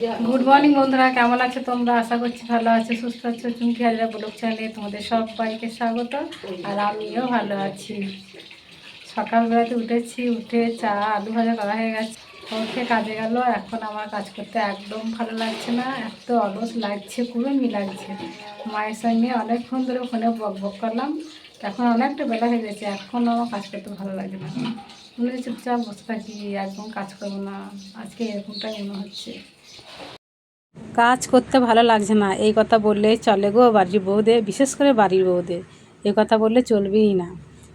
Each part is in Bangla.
গুড মর্নিং বন্ধুরা, কেমন আছো তোমরা? আশা করছি ভালো আছো, সুস্থ আছো। চুমকি হাজরা ব্লগ চ্যানেলে তোমাদের সবাইকে স্বাগত। আর আমিও ভালো আছি। সকালবেলাতে উঠেছি, উঠে চা আলু ভাজা করা হয়ে গেছে, ওকে কাজে গেল। এখন আমার কাজ করতে একদম ভালো লাগছে না, এত অলস লাগছে, কুড়েমি লাগছে। মায়ের সঙ্গে অনেকক্ষণ ধরে ফোনে বক বক করলাম, এখন অনেকটা বেলা হয়ে গেছে, এখন আমার কাজ করতে ভালো লাগে না। মনে হচ্ছে চুপচাপ বসে থাকি, একদম কাজ করবো না। আজকে এরকমটাই মনে হচ্ছে। কাজ করতে ভালো লাগছে না এই কথা বললেই চলে গো বাড়ির বউদের, বিশেষ করে বাড়ির বউদের এই কথা বললে চলবেই না।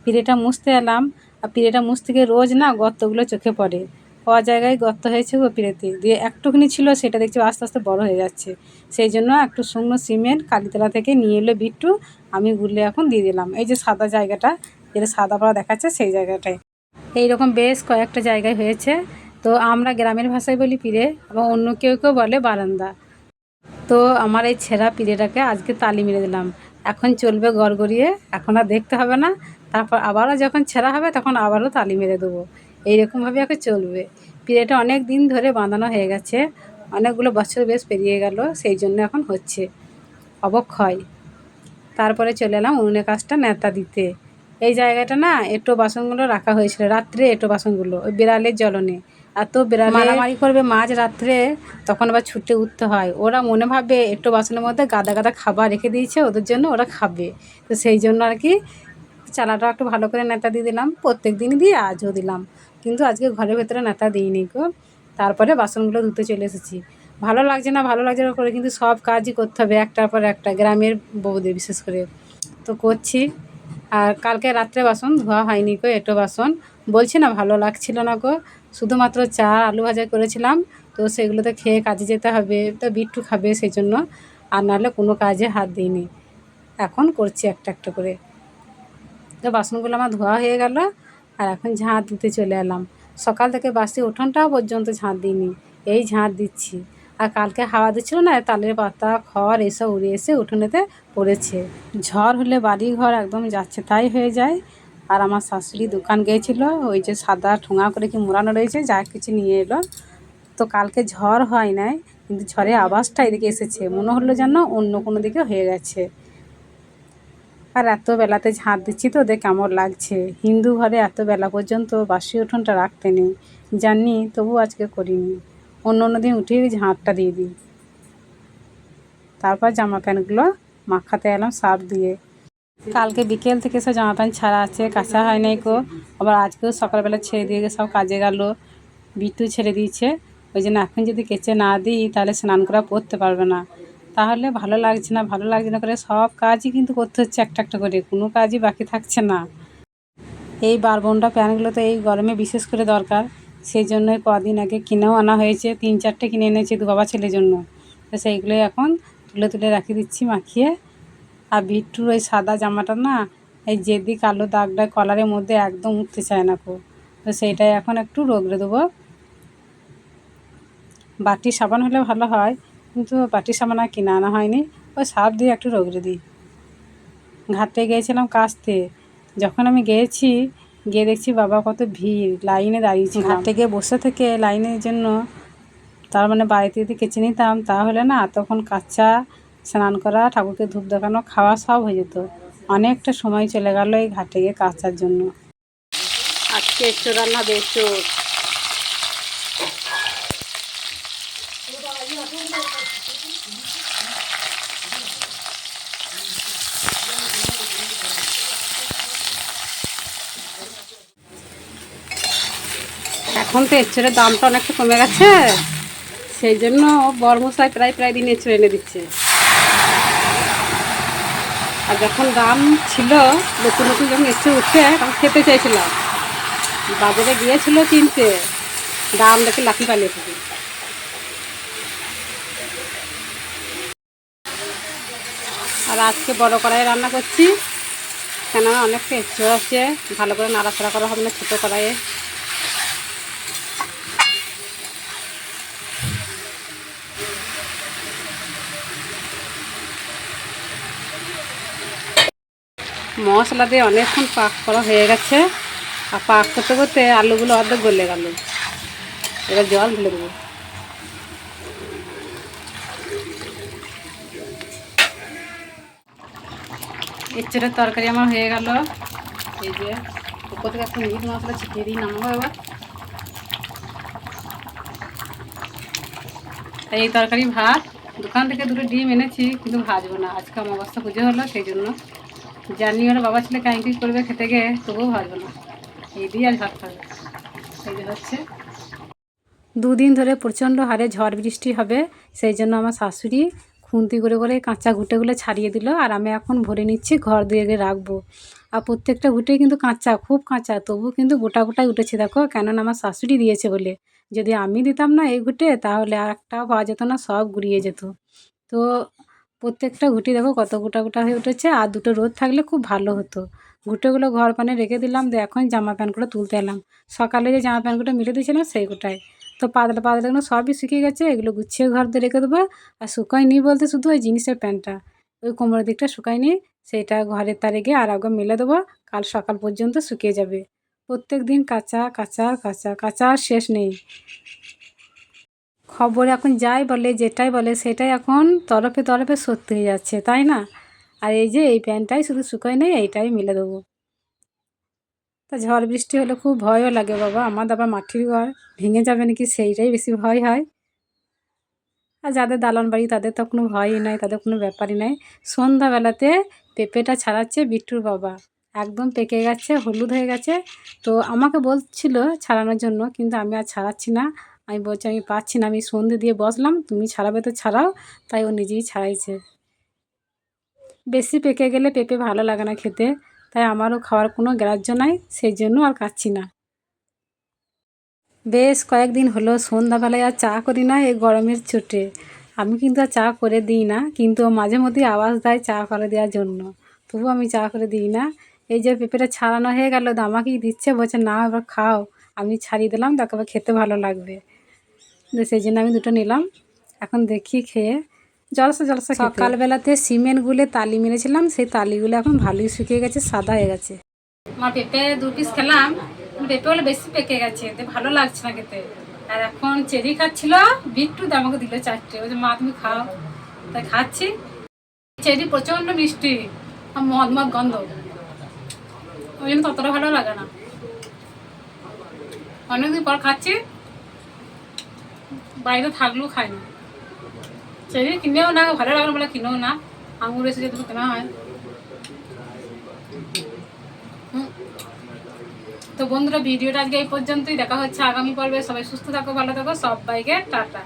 পিঁড়েটা মুছতে এলাম, আর পিঁড়েটা মুছতে গিয়ে রোজ না গর্তগুলো চোখে পড়ে। হওয়া জায়গায় গর্ত হয়েছে গো পিঁড়েতে, দিয়ে একটুখানি ছিল, সেটা দেখছি আস্তে আস্তে বড় হয়ে যাচ্ছে। সেই জন্য একটু শুকনো সিমেন্ট কালীতলা থেকে নিয়ে এলো বিট্টু, আমি গুলে এখন দিয়ে দিলাম। এই যে সাদা জায়গাটা, যেটা সাদা পড়া দেখাচ্ছে সেই জায়গাটায় এইরকম বেশ কয়েকটা জায়গায় হয়েছে। তো আমরা গ্রামের ভাষায় বলি পিঁড়ে, এবং অন্য কেউ কেউ বলে বারান্দা। তো আমার এই ছেঁড়া পিঁড়েটাকে আজকে তালি মেরে দিলাম। এখন চলবে গড়গড়িয়ে, এখন আর দেখতে হবে না। তারপর আবারও যখন ছেঁড়া হবে তখন আবারও তালি মেরে দেবো। এইরকমভাবে এখন চলবে। পিঁড়েটা অনেক দিন ধরে বাঁধানো হয়ে গেছে, অনেকগুলো বছর বেশ পেরিয়ে গেল, সেই জন্য এখন হচ্ছে অবক্ষয়। তারপরে চলে এলাম উনুনের কাজটা ন্যাতা দিতে। এই জায়গাটা না এঁটো বাসনগুলো রাখা হয়েছিল, রাত্রে এঁটো বাসনগুলো ওই বিড়ালের জ্বলনে। এত বিড়াল মারামারি করবে মাঝ রাত্রে, তখন আবার ছুটে উঠতে হয়। ওরা মনে ভাবে এঁটো বাসনের মধ্যে গাদা গাদা খাবার রেখে দিয়েছে, ওদের জন্য ওরা খাবে। তো সেই জন্য আর কি চালাটা একটু ভালো করে ন্যাতা দিয়ে দিলাম, প্রত্যেক দিনই দিয়ে আজও দিলাম, কিন্তু আজকে ঘরের ভেতরে ন্যাতা দিইনি গো। তারপরে বাসনগুলো ধুতে চলে এসেছি। ভালো লাগছে না, ভালো লাগছে না করে কিন্তু সব কাজই করতে হবে একটার পর একটা, গ্রামের বউদের বিশেষ করে। তো করছি। আর কালকে রাত্রে বাসন ধোয়া হয়নি গো, এঁটো বাসন। বলছি না ভালো লাগছিল না গো, শুধুমাত্র চা আলু ভাজা করেছিলাম। তো সেগুলোতে খেয়ে কাজে যেতে হবে, তো বিট্টু খাবে সেই জন্য, আর নাহলে কোনো কাজে হাত দিইনি। এখন করছি একটা একটা করে। তো বাসনগুলো আমার ধোয়া হয়ে গেল, আর এখন ঝাঁট দিতে চলে এলাম। সকাল থেকে বাসি উঠোনটাও পর্যন্ত ঝাঁট দিইনি, এই ঝাঁট দিচ্ছি। আর কালকে হাওয়া দিচ্ছিল না, তালের পাতা খড় এসব উড়ে এসে উঠোনেতে পড়েছে। ঝড় হলে বাড়ি ঘর একদম যাচ্ছে তাই হয়ে যায়। আর আমার শাশুড়ি দোকান গিয়েছিল, ওই যে সাদা ঠোঙা করে কি মোড়ানো রয়েছে, যা কিছু নিয়ে এলো। তো কালকে ঝড় হয় নাই, কিন্তু ঝড়ের আওয়াজটা এদিকে এসেছে, মনে হলো যেন অন্য কোনো দিকে হয়ে গেছে। আর এত বেলাতে ঝাঁট দিচ্ছি তো ওদের কেমন লাগছে। হিন্দু ঘরে এত বেলা পর্যন্ত বাসি উঠোনটা রাখতে নেই জানি, তবু আজকে করিনি। অন্য অন্য দিন উঠেই ঝাঁটটা দিয়ে দিই। তারপর জামা প্যান্টগুলো মাখাতে এলাম সার্ফ দিয়ে। কালকে বিকেল থেকে সব জামা প্যান্ট ছাড়া আছে, কাঁচা হয় নাই গো। আবার আজকেও সকালবেলা ছেড়ে দিয়ে সব কাজে গেল, বিট্টু ছেড়ে দিয়েছে। ওই জন্য এখন যদি কেচে না দিই তাহলে স্নান করা পড়তে পারবে না। তাহলে ভালো লাগছে না, ভালো লাগছে না করে সব কাজই কিন্তু করতে হচ্ছে একটা একটা করে, কোনো কাজই বাকি থাকছে না। এই বারবন্ডা প্যান্টগুলো তো এই গরমে বিশেষ করে দরকার, সেই জন্যই কদিন আগে কিনেও আনা হয়েছে, 3-4টে কিনে এনেছি দু বাবা ছেলের জন্য। তো সেইগুলোই এখন তুলে তুলে রাখি দিচ্ছি মাখিয়ে। আর বিট্টুর ওই সাদা জামাটা না, এই যেদি কালো দাগটা কলারের মধ্যে একদম উঠতে চায় না কো, তো সেইটাই এখন একটু রগড়ে দেবো। বাটির সাবান হলে ভালো হয়, কিন্তু বাটির সাবান আর কিনে আনা হয়নি, ওই সার্ফ দিয়ে একটু রগড়ে দিই। ঘাটে গিয়েছিলাম কাচতে, যখন আমি গিয়েছি গিয়ে দেখছি বাবা কত ভিড়, লাইনে দাঁড়িয়েছি। ঘাটে গিয়ে বসে থেকে লাইনের জন্য, তার মানে বাড়িতে যদি কেচে নিতাম তাহলে না তখন কাচা, স্নান করা, ঠাকুরকে ধূপ দেখানো, খাওয়া সব হয়ে যেত। অনেকটা সময় চলে গেল এই ঘাটে গিয়ে কাচার জন্য। আজকে এঁচোড় রান্না হবে, এঁচোড়। এখন তো এঁচোড়ের দামটা অনেকটা কমে গেছে, সেই জন্য বড়মশাই প্রায় প্রায় দিন এঁচোড় এনে দিচ্ছে। আর যখন দাম ছিল, নতুন নতুন যখন এঁচোড় উঠে তখন খেতে চাইছিলাম, বাজারে গিয়েছিল কিনতে, দাম দেখে লাফি পালিয়ে থাকি। আর আজকে বড় কড়াই রান্না করছি, কেননা অনেকটা এঁচোড় আছে, ভালো করে নাড়াচাড়া করা হবে না ছোটো কড়াইয়ে। মশলা দিয়ে অনেকক্ষণ পাক করা হয়ে গেছে, আর পাক করতে করতে আলুগুলো অর্ধেক গলে গেল। এবার জল ঢেলে দেবো। এঁচড়ের তরকারি আমার হয়ে গেল। এই যে উপর থেকে একটু মিট মশলা ছিটিয়ে দিই, নামাবো এবার। এই তরকারি ভাত, দোকান থেকে দুটো ডিম এনেছি কিন্তু ভাজবো না, আজকে অমাবস্যা পুজো হলো সেই জন্য। জানি ওরা বাবা ছেলে কাঁকি করবে খেতে গিয়ে, তবুও ভাজবো না, এই দিয়ে আর ভাত খাবে। এই যে হচ্ছে, দুদিন ধরে প্রচণ্ড হারে ঝড় বৃষ্টি হবে, সেই জন্য আমার শাশুড়ি খুন্তি করে করে কাঁচা ঘুঁটেগুলো ছাড়িয়ে দিল, আর আমি এখন ভরে নিচ্ছি, ঘর দিয়ে রাখবো। আর প্রত্যেকটা ঘুঁটেই কিন্তু কাঁচা, খুব কাঁচা, তবু কিন্তু গোটা গোটাই উঠেছে দেখো, কেননা আমার শাশুড়ি দিয়েছে বলে। যদি আমি দিতাম না এই ঘুঁটে, তাহলে আর একটাও পাওয়া যেত না, সব গুড়িয়ে যেত। তো প্রত্যেকটা ঘুঁটি দেখো কত গোটা গোটা হয়ে উঠেছে, আর দুটো রোদ থাকলে খুব ভালো হতো। ঘুঁটেগুলো ঘর পানে রেখে দিলাম, দিয়ে এখন জামা প্যান্টগুলো তুলতে এলাম। সকালে যে জামা প্যান্টগুলো মিলে দিয়েছিলাম সেই গোটায়, তো পাতলা পাতলাগুলো সবই শুকিয়ে গেছে, এগুলো গুছিয়ে ঘর দিয়ে রেখে দেবো। আর শুকায়নি বলতে শুধু ওই জিনিসের প্যান্টটা, ওই কোমরের দিকটা শুকায়নি, সেইটা ঘরের তারে গিয়ে আর একবার মেলে দেবো, কাল সকাল পর্যন্ত শুকিয়ে যাবে। প্রত্যেক দিন কাঁচা কাঁচা কাঁচা কাঁচা, আর শেষ নেই। খবর এখন যাই বলে, যেটাই বলে সেটাই এখন তরফে তরফে সত্যি হয়ে যাচ্ছে, তাই না? আর এই যে এই প্যান্টটাই শুধু শুকায় নেই, এইটাই মেলে দেবো। তা ঝড় বৃষ্টি হলে খুব ভয়ও লাগে বাবা, আমার আবার মাটির ঘর, ভেঙে যাবে নাকি সেইটাই বেশি ভয় হয়। আর যাদের দালান বাড়ি তাদের তো কোনো ভয়ই নাই, তাদের কোনো ব্যাপারই নাই। সন্ধ্যাবেলাতে পেঁপেটা ছাড়াচ্ছে বিট্টুর বাবা, একদম পেকে গেছে, হলুদ হয়ে গেছে। তো আমাকে বলছিল ছাড়ানোর জন্য, কিন্তু আমি আর ছাড়াচ্ছি না। আমি বলছি আমি পাচ্ছি না, আমি সন্ধে দিয়ে বসলাম, তুমি ছাড়াবে তো ছাড়াও। তাই ও নিজেই ছাড়াইছে। বেশি পেকে গেলে পেঁপে ভালো লাগে না খেতে, তাই আমারও খাওয়ার কোনো গ্রাহ্য নাই, সেই জন্য আর খাচ্ছি না। বেশ কয়েকদিন হলো সন্ধ্যাবেলায় আর চা করি না, এই গরমের চোটে। আমি কিন্তু আর চা করে দিই না, কিন্তু ও মাঝে মধ্যেই আওয়াজ দেয় চা করে দেওয়ার জন্য, তবু আমি চা করে দিই না। এই যে পেঁপেটা ছাড়ানো হয়ে গেল, তো আমাকেই দিচ্ছে, বলছে না এবার খাও। আমি ছাড়িয়ে দিলাম, তাকে আবার খেতে ভালো লাগবে, তো সেই জন্য আমি দুটো নিলাম। এখন দেখি খেয়ে জলসা জলসা। সকালবেলাতে সিমেন্ট গুলে তালি মেরেছিলাম, সেই তালিগুলো এখন ভালোই শুকিয়ে গেছে, সাদা হয়ে গেছে। আমার পেঁপে 2 পিস খেলাম, পেঁপেগুলো বেশি পেকে গেছে, ভালো লাগছে না খেতে। আর এখন চেরি খাচ্ছিল বিট্টু, আমাকে দিল 4টে, বলছে মা তুমি খাও, তাই খাচ্ছি। চেরি প্রচণ্ড মিষ্টি, মদ মদ গন্ধ, ওই জন্য ততটা ভালো লাগে না। অনেকদিন পর খাচ্ছি, বাইরে থাকলেও খাই না। চেরি কিনেও না, ভালো লাগে না বলে কিনেও না, আঙুর এসে যেটুকু কেনা হয়। তো বন্ধুরা, ভিডিওটা আজকে এই পর্যন্তই, দেখা হচ্ছে আগামী পর্বে। সবাই সুস্থ থাকো, ভালো থাকো, সবাইকে টাটা।